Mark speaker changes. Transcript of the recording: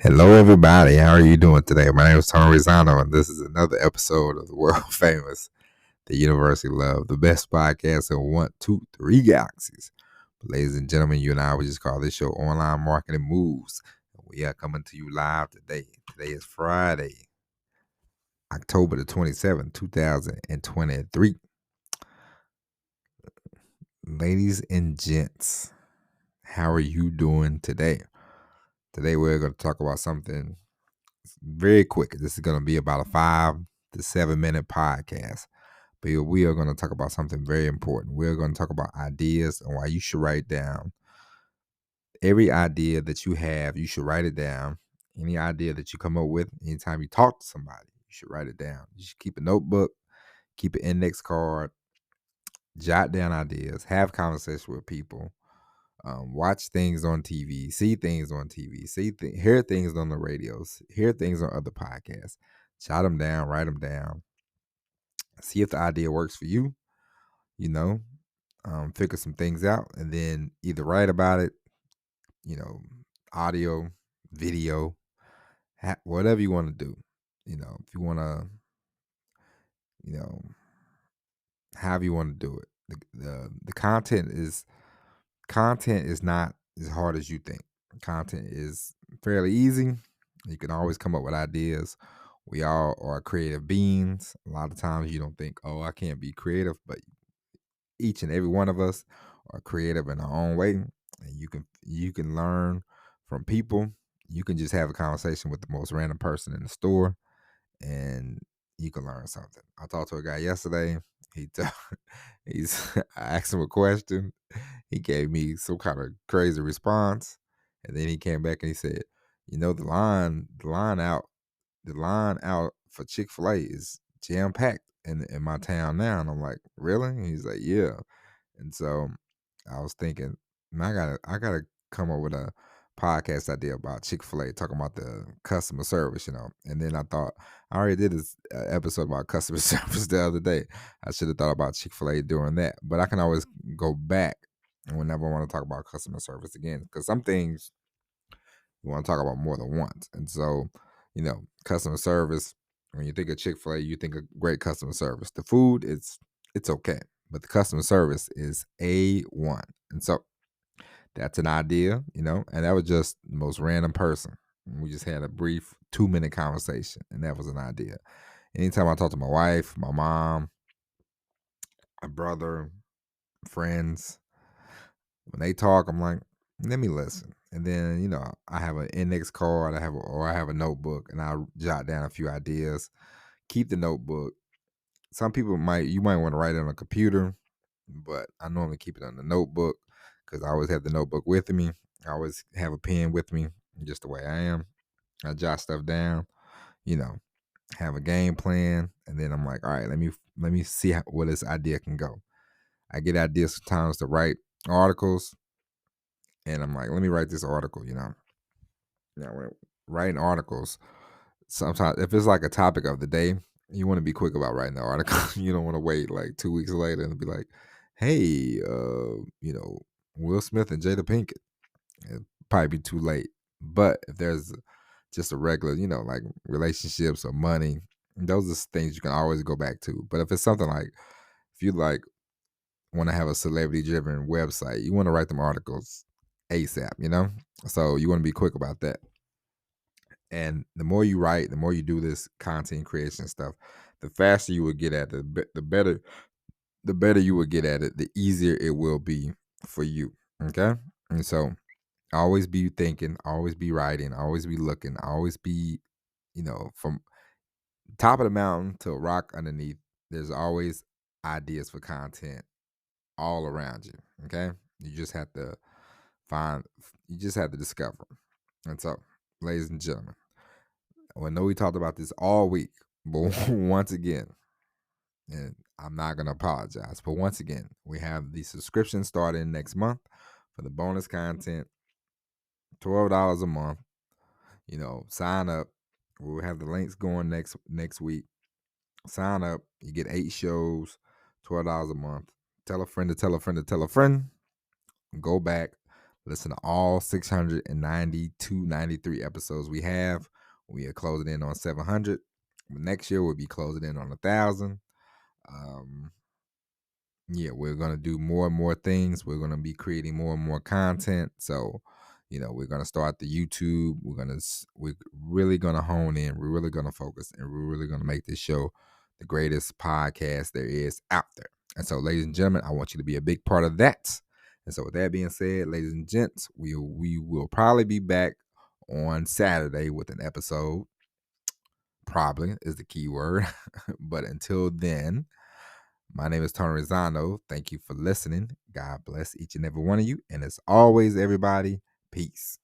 Speaker 1: Hello, everybody. How are you doing today? My name is Tony Rizano, and this is another episode of the world famous, the University Love, the best podcast in 1, 2, 3 galaxies. But ladies and gentlemen, you and I, we just call this show Online Marketing Moves. We are coming to you live today. Today is Friday, October the 27th, 2023. Ladies and gents, how are you doing today? Today, we're going to talk about something very quick. This is going to be about a 5 to 7 minute podcast. But we are going to talk about something very important. We're going to talk about ideas and why you should write down every idea that you have. You should write it down. Any idea that you come up with, anytime you talk to somebody, you should write it down. You should keep a notebook, keep an index card, jot down ideas, have conversations with people. Watch things on TV, see things on TV, hear things on the radios, hear things on other podcasts. Jot them down, write them down. See if the idea works for you. You know, figure some things out, and then either write about it. Audio, video, whatever you want to do. If you want to, you know, however you want to do it. The content is not as hard as you think. Content is fairly easy. You can always come up with ideas. We all are creative beings. A lot of times you don't think, oh, I can't be creative, but each and every one of us are creative in our own way. And you can learn from people. You can just have a conversation with the most random person in the store, and you can learn something. I talked to a guy yesterday. I asked him a question. He gave me some kind of crazy response, and then he came back and he said, the line out for Chick-fil-A is jam packed in my town now. And I'm like, really? And he's like, yeah. And so I was thinking, man, I gotta come up with a podcast idea about Chick-fil-A, talking about the customer service, And then I thought, I already did this episode about customer service the other day. I should have thought about Chick-fil-A doing that. But I can always go back whenever I want to talk about customer service again, because some things you want to talk about more than once. And so, customer service, when you think of Chick-fil-A, you think of great customer service. The food, it's okay, but the customer service is A1. And so that's an idea, and that was just the most random person. We just had a brief 2-minute conversation, and that was an idea. Anytime I talk to my wife, my mom, my brother, friends, when they talk, I'm like, let me listen. And then, I have an index card, I have a notebook, and I jot down a few ideas. Keep the notebook. Some people you might want to write it on a computer, but I normally keep it on the notebook because I always have the notebook with me. I always have a pen with me, just the way I am. I jot stuff down, you know, have a game plan, and then I'm like, all right, let me see where this idea can go. I get ideas sometimes to write articles, and I'm like, let me write this article, Now, when writing articles, sometimes if it's like a topic of the day, you want to be quick about writing the article. You don't want to wait like 2 weeks later and be like, hey, Will Smith and Jada Pinkett. It'd probably be too late. But if there's just a regular, like relationships or money, those are things you can always go back to. But if it's something like, if you like want to have a celebrity driven website, you want to write them articles ASAP, So you want to be quick about that. And the more you write, the more you do this content creation stuff, the faster you will get at it, the better you will get at it, the easier it will be for you. Okay. And so always be thinking, always be writing, always be looking, always be, from top of the mountain to a rock underneath, there's always ideas for content all around you. Okay. You just have to discover them. And so, ladies and gentlemen, I know we talked about this all week, but once again, and I'm not going to apologize, but once again, we have the subscription starting next month for the bonus content, $12 a month. Sign up. We'll have the links going next week. Sign up. You get 8 shows, $12 a month. Tell a friend to tell a friend to tell a friend. Go back, listen to all 692, 93 episodes we have. We are closing in on 700. Next year, we'll be closing in on 1,000. Yeah, we're going to do more and more things. We're going to be creating more and more content. So, we're going to start the YouTube. We're really going to hone in. We're really going to focus, and we're really going to make this show the greatest podcast there is out there. And so, ladies and gentlemen, I want you to be a big part of that. And so, with that being said, ladies and gents, we will probably be back on Saturday with an episode. Probably is the key word. But until then, my name is Tony Rizzano. Thank you for listening. God bless each and every one of you. And as always, everybody, peace.